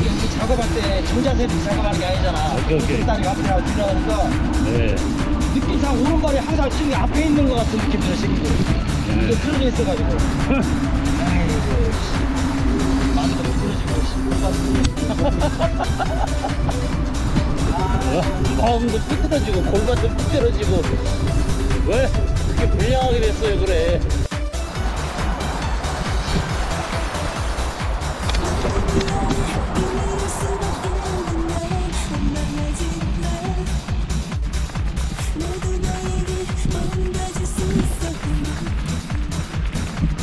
이게 우리 작업할 때 정자세로 작업하는 게 아니잖아. 오케이. 다리 앞에 들어가니까 네. 느낌상 오른발이 항상 지금 앞에 있는 것 같은 느낌 들어, 지금. 또 틀어져 있어가지고. 아이고, 마음도 못 틀어지고. 마음도 삐뚤어지고, 골반도 삐뚤어지고. 왜 그렇게 불량하게 됐어요, 그래?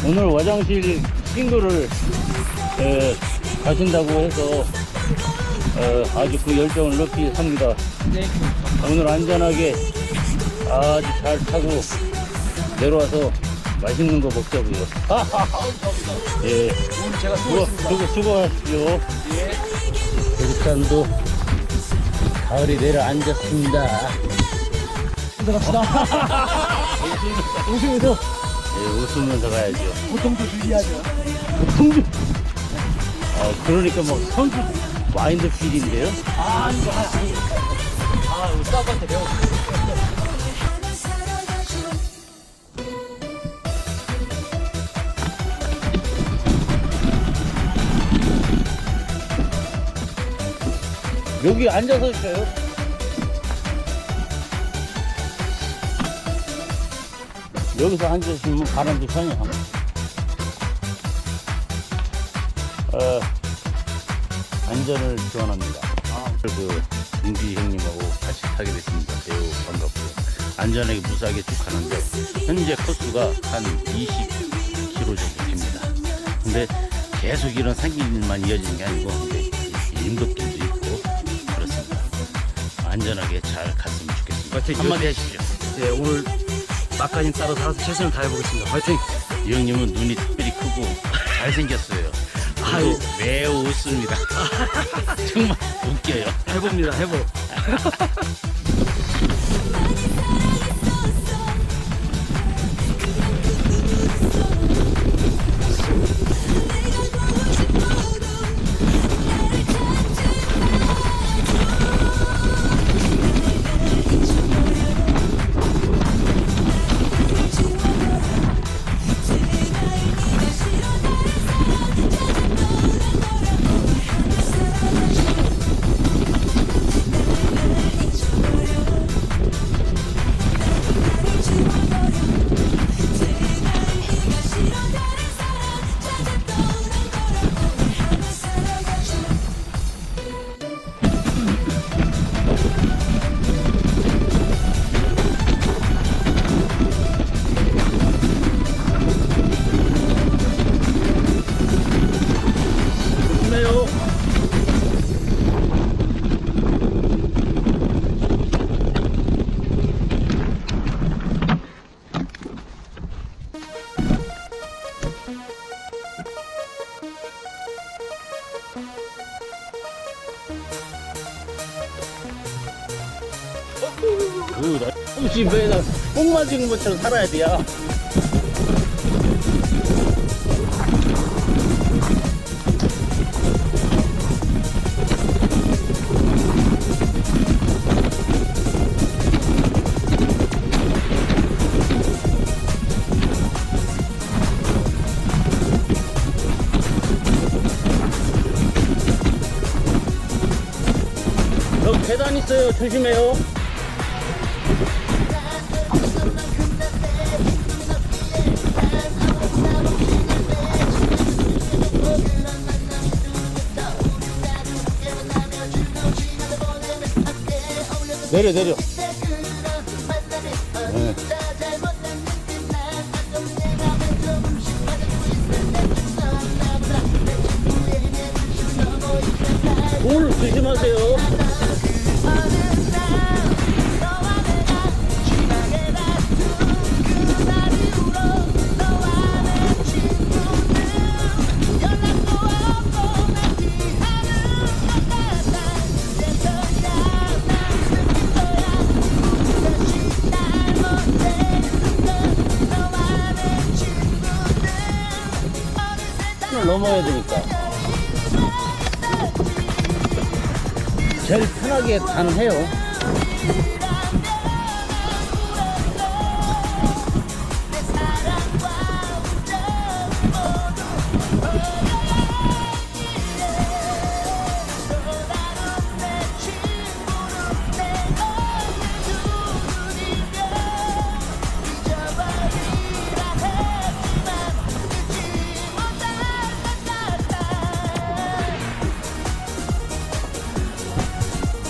오늘 화장실 싱글을 가신다고 해서 아주 그 열정을 높이 삽니다. 네. 오늘 안전하게 아주 잘 타고 내려와서 맛있는 거 먹자고요. 예. 오늘 제가 수고했습니다. 수고하십시오. 예. 대구산도 가을이 내려앉았습니다. 들어갑시다. 웃으면서. 예, 웃으면서 가야죠. 보통도 주의하죠. 성주. 그러니까 뭐 성주 마인드 필인데요. 우리 스타프한테 배웠어. 여기 앉아서 쉬어요. 여기서 앉으시면 바람도 편해요. 안전을 기원합니다. 그 윤기 형님하고 같이 타게 됐습니다. 매우 반갑고요. 안전하게 무사하게 쭉 가는데 현재 코스가 한 20km 정도 됩니다. 근데 계속 이런 산길만 이어지는 게 아니고 이제 인도길도 있고 그렇습니다. 안전하게 잘 갔으면 좋겠습니다. 한마디 하십시오. 네, 오늘 막간이 따라 살아서 최선을 다해보겠습니다. 화이팅! 이 형님은 눈이 특별히 크고 잘생겼어요. 그리고 매우 웃습니다. 정말 웃겨요. 해봅니다, 해보. 집에다 뽕 맞은 것처럼 살아야 돼요. 여기 계단 있어요. 조심해요. 내려. 네. 물 조심하세요. 넘어야 되니까. 제일 편하게 가능해요.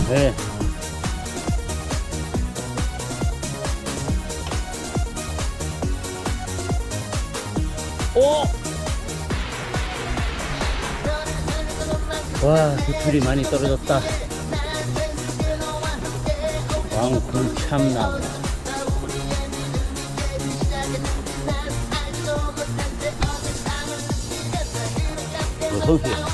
네. 오! 와, 두툴이 많이 떨어졌다. 왕굴 참나무. 선수야.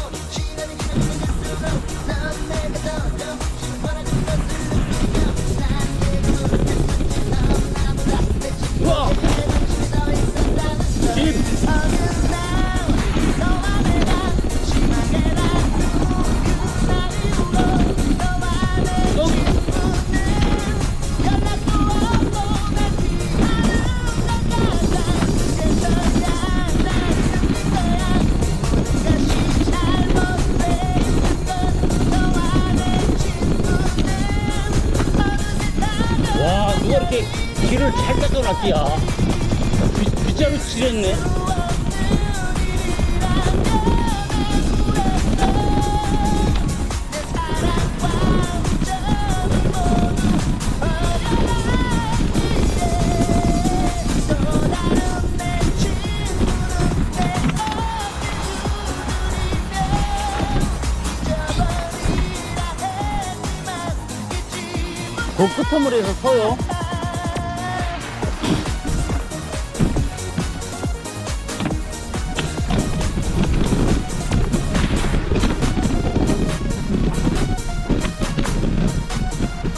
우와! 와, 누가 이렇게 길을 잘 닦아놨디야. 빗자루 칠했네. 그 끝머리에서 서요.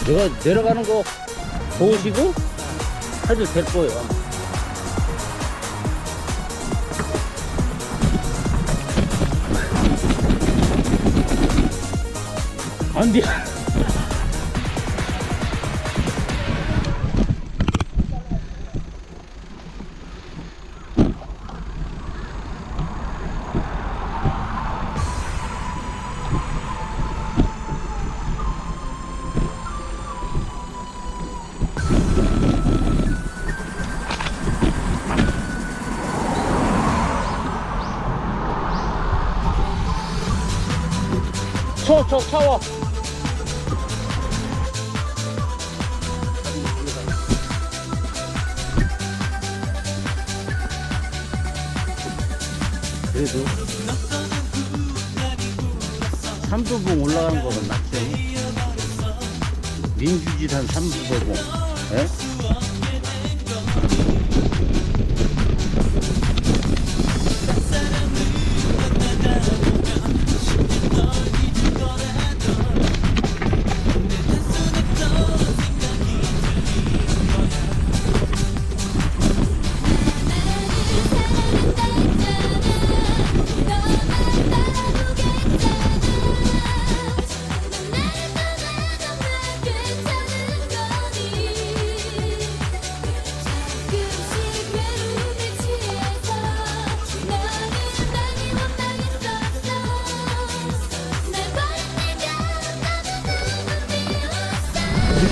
내가 내려가는 거 보시고 해도 될 거예요. 안 돼. 저 차와. 그래도 삼두봉 올라가는 거는 낫죠. 민주지산 삼두봉. 예?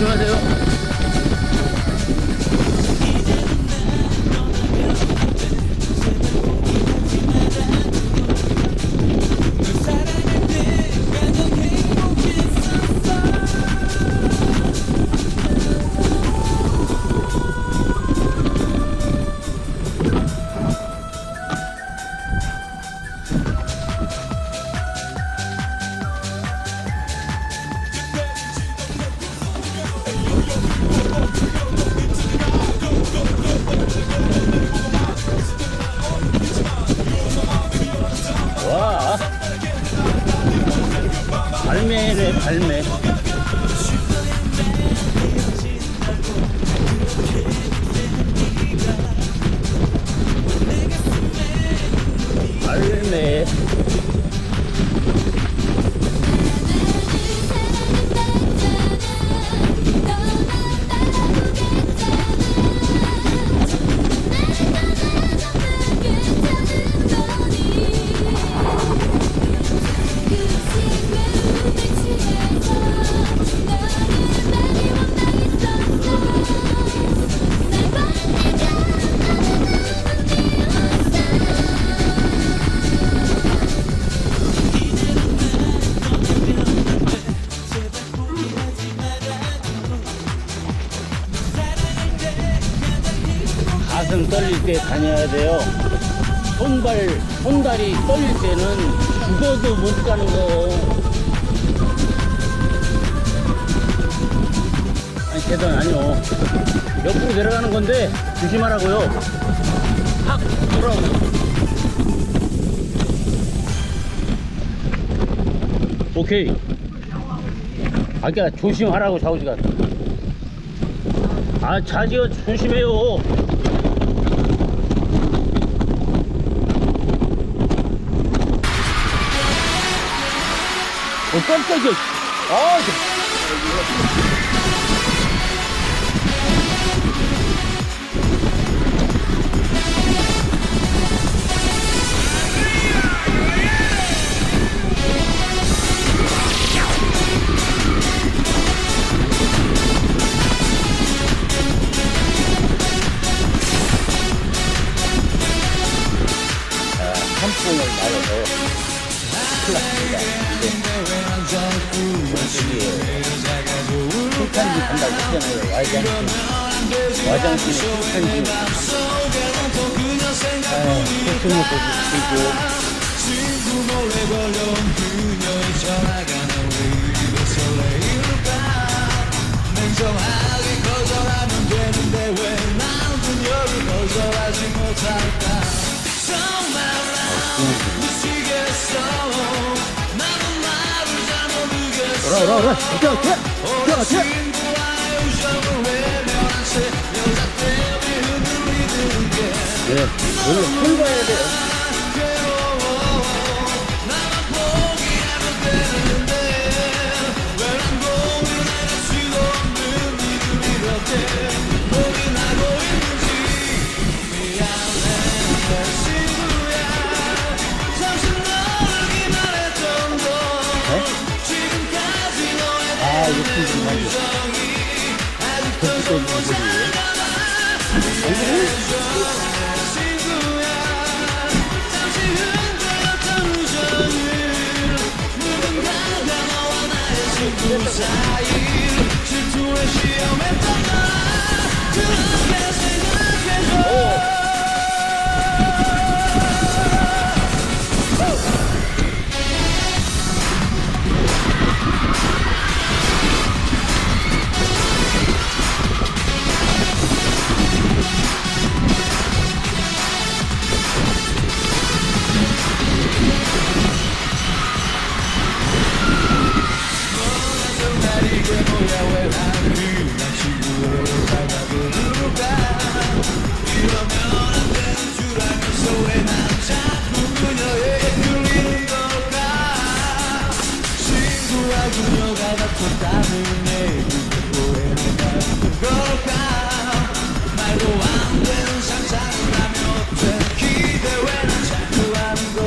조심하세요. 와, 발매네, 발매. 발매. 때 다녀야 돼요. 손발이 떨릴 때는 죽어도 못 가는 거예요. 아니, 계단 아니요. 옆으로 내려가는 건데, 조심하라고요. 확 돌아오고. 오케이. 아까 조심하라고, 좌우지가. 아, 자지가 조심해요. 깜짝이야. 아, 한풍을 맞아서 큰일 났습니다. 술탄지 간다고 했잖아요. 와장신에 술탄지. 소스 먹고 있고. 오라 뛰어 네, 오늘 손 봐야 돼요. 아, 이거 좀 많이 덥고 있는 소리예요.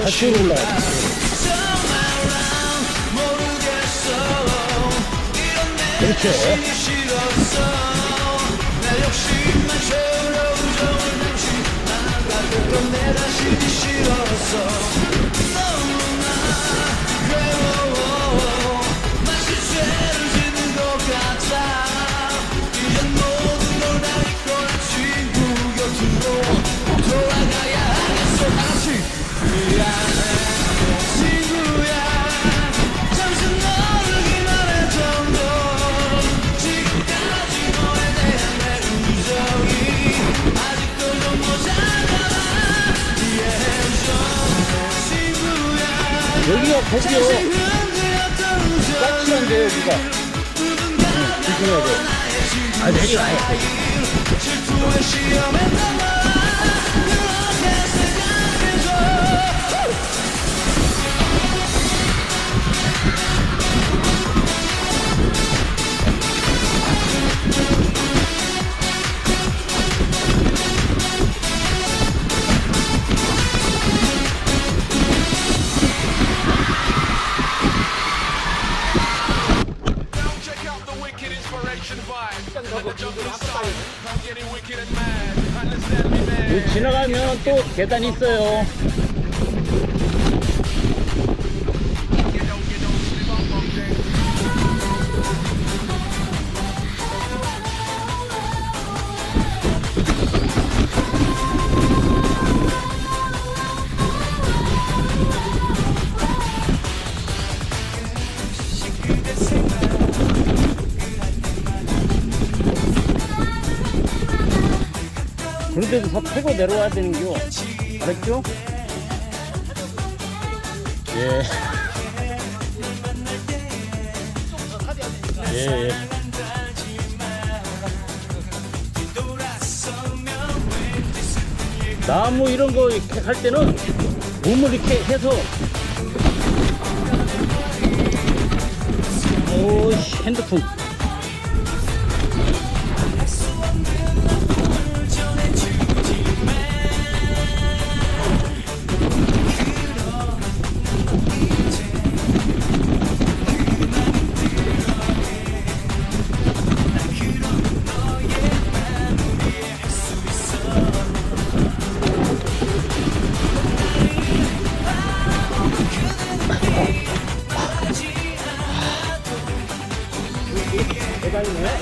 다시 올라와. 그렇죠. 여기가 거기요. 까칠한데 여기가. 조심해야 돼. 아, 내려와야 돼. 여기 지나가면 또 계단이 있어요. 데도 다 패고 내려와야 되는겨. 알았죠? 예. 예. 나무 이런 거 이렇게 할 때는 몸을 이렇게 해서 오씨 핸드폰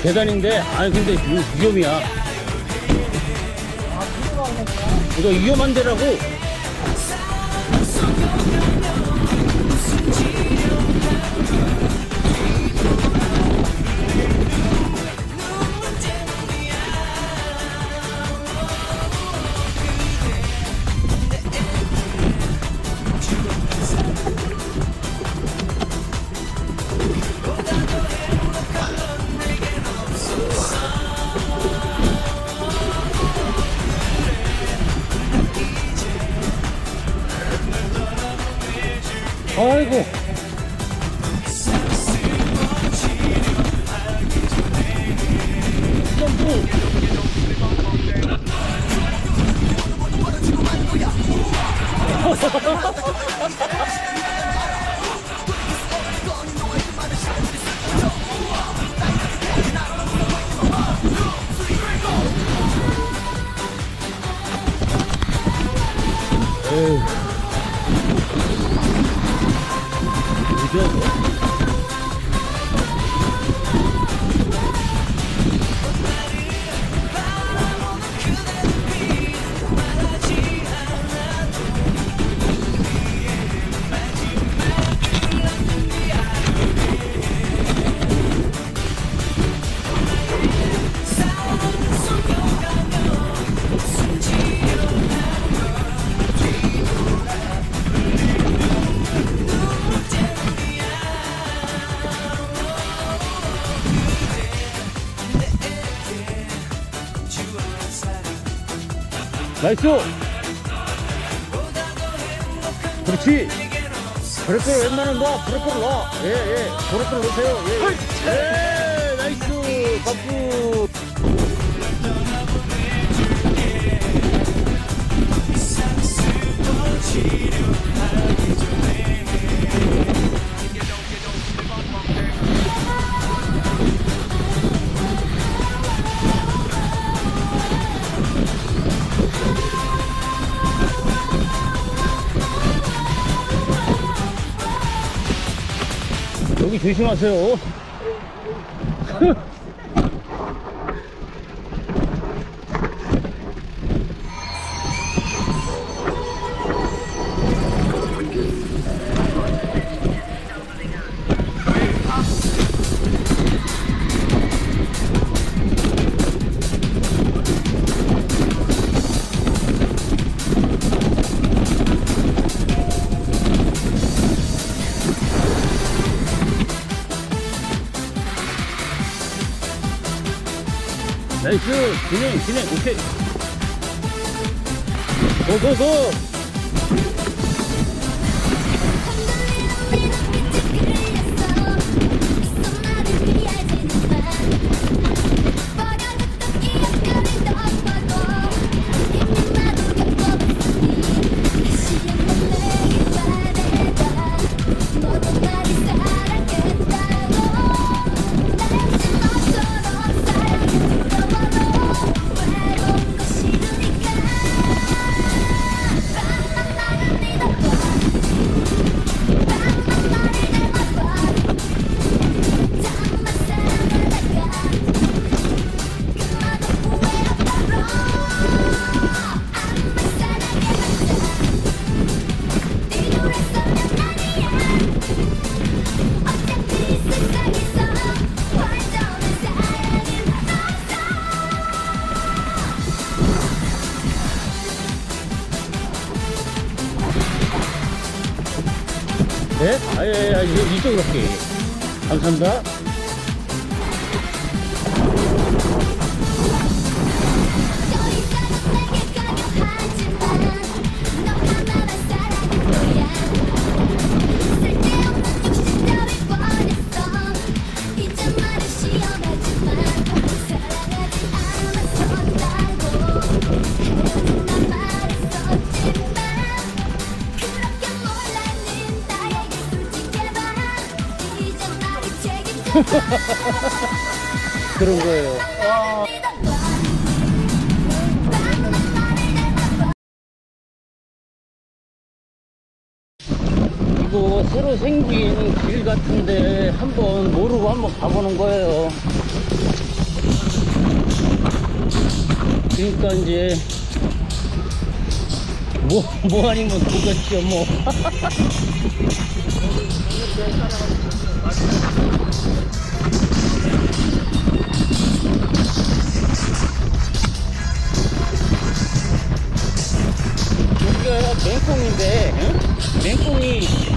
계단인데 아니 근데 위험이야. 이거 위험한 데라고. 아이고. 점프. 에휴. 나이스. 그렇지. 브레이크를 웬만하면 놔. 브레이크를 놔. 예. 브레이크를 놓으세요. 예. 나이스. 박수. 여기 조심하세요. 나이스. 진행. 오케이. 고고고. 네? 아니, 이쪽으로 할게. 감사합니다. 그런 거예요. 이거 새로 생긴 길 같은데 한번 모르고 한번 가보는 거예요. 그러니까 이제 뭐 아니면 그거죠 뭐. 여기가 맹꽁인데, 응? 맹꽁이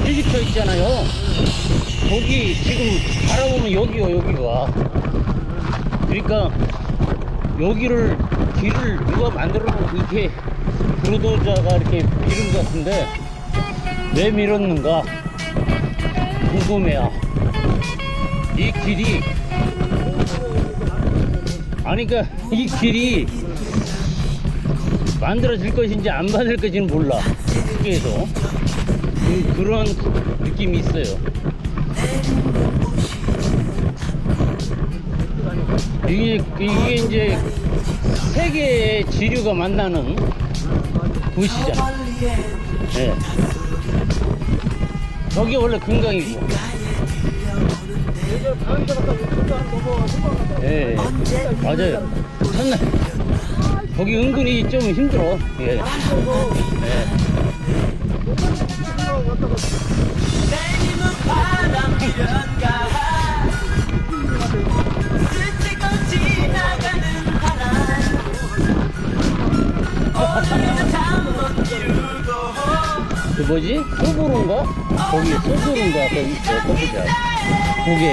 일기쳐 있잖아요. 거기 지금 바라보면 여기가. 그러니까 여기를 길을 누가 만들어놓고 이렇게 브루도자가 이렇게 밀은 것 같은데 왜 밀었는가 궁금해요. 이 길이 아니 그러니까 이 길이 만들어질 것인지 안 만들 것인지는 몰라. 국계에서 그런 느낌이 있어요. 이게 이제 세계의 지류가 만나는 곳이잖아. 네. 저기 원래 금강이고. 네, 맞아요. 첫날 거기 은근히 좀 힘들어. 예. 네. 그 뭐지? 소보론가? 거기 소보론가? 거기 보자. 고개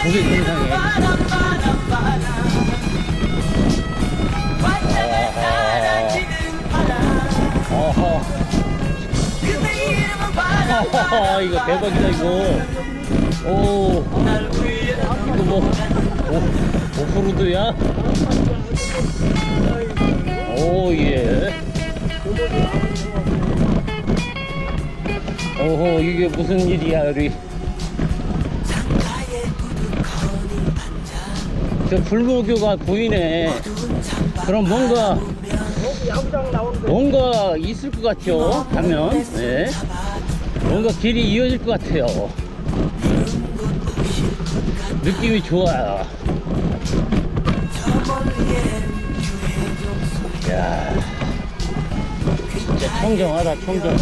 근상에. 아하. 이거 대박이다 이거. 오. 이거 뭐 오프로드야? 오 예. 오호 이게 무슨 일이야 우리. 저 불모교가 보이네. 그럼 뭔가 있을 것 같죠? 가면 네. 뭔가 길이 이어질 것 같아요. 느낌이 좋아요. 야, 진짜 청정하다 청정.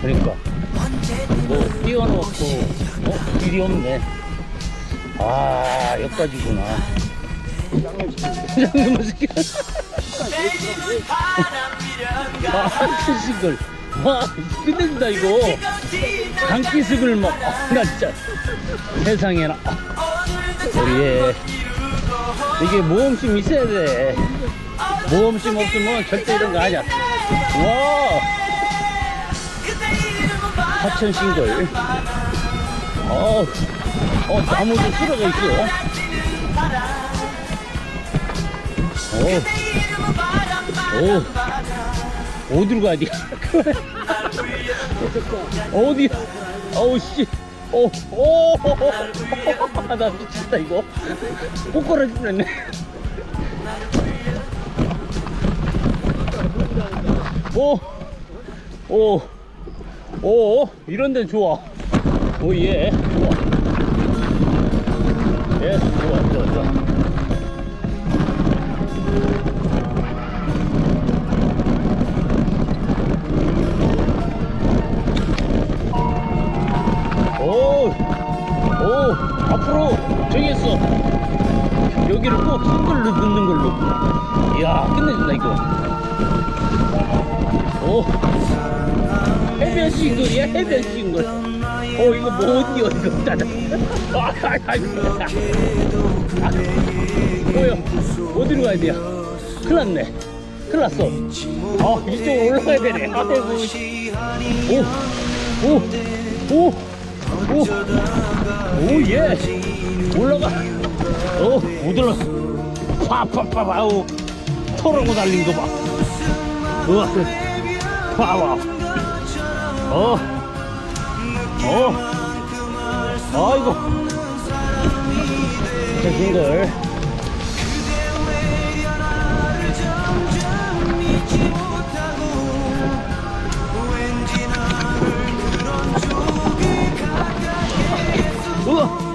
그러니까 뭐 띄워놓고 길이 없네. 아 여기까지구나. 장님 새끼. 한기숙을 와 끝낸다 이거. 한기숙을 막 나 진짜 세상에나. 우리 이게 모험심 있어야 돼. 모험심 없으면 절대 이런 거 하냐. 와 하천 싱글. 나무도 쓸어가 있어. 어디로 가야 돼? 어디? 어우 씨. 나 미쳤다 이거. 꼬꾸라질 뻔했네. 이런 데는 좋아. 예, 좋아. 예, 좋아. 앞으로 정했어. 여기를 꼭 싱글로 넣는 걸로. 이야, 끝내준다, 이거. 오, 해변 싱글이야, 해변 싱글. 이거 못 뛰어, 이거. 따다. 뭐야, 어디로 가야 돼요? 큰일 났네. 큰일 났어. 이쪽으로 올라가야 되네. 아이고. 오, 예. 올라가. 못 올라가. 파파파, 아우. 털어고 달린 거 봐. 우와. 와와. 아이고. 저 싱글. 우와.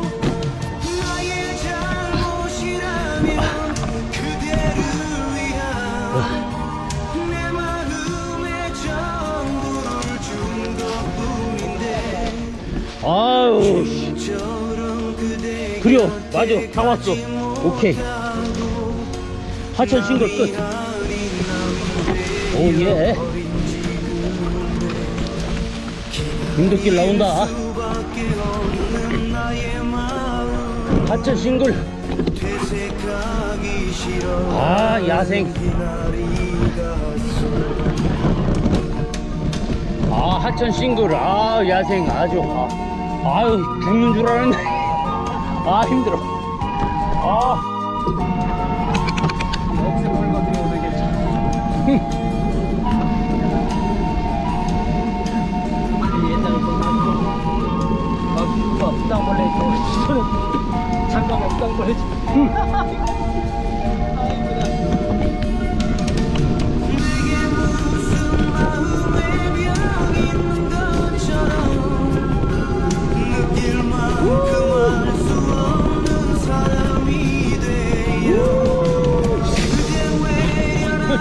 아유, 그려, 맞아, 다 왔어. 오케이. 하천 싱글 끝. 오, 예. 인도길 나온다. 하천 싱글. 야생. 하천 싱글. 야생 아주. 아유, 죽는 줄 알았네. 힘들어. 억새 벌거 들어오도 되겠지. 옛날에 수당벌레 있고, 잠깐만 수당벌레.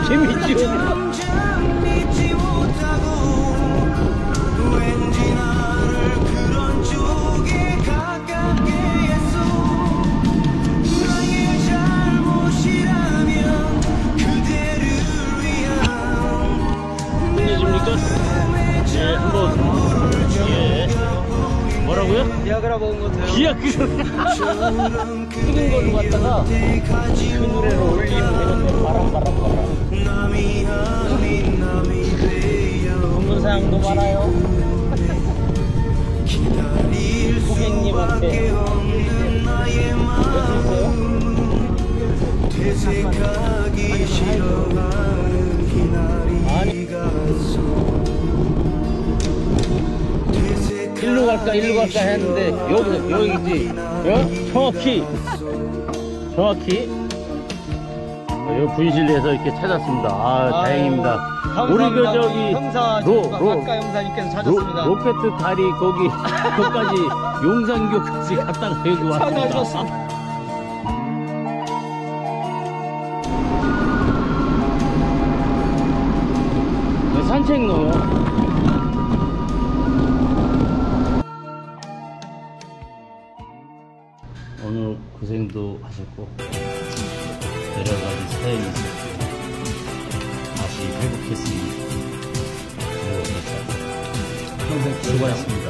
재밌지? 끝내줍니까? 예, 한번. 예. 뭐라고요? 비아그라 먹은 거 돼요? 비아그라. 튀긴 걸로 갖다가 그 노래를 올리면 되는데, 바람. 공문사양도 많아요. 고객님한테 아니, 일로 갈까 했는데 여기지. 정확히 여기 분실에서 이렇게 찾았습니다. 다행입니다. 우리 저기 아까 용사님께서 찾았습니다. 로켓 다리 거기까지 용산교까지 갔다가 여기 왔습니다. 찾아주셨습니다. 산책 넣어요. 오늘 고생도 하셨고 여러 가지 사연이 있었고 다시 회복했습니다. 평생 수고하셨습니다.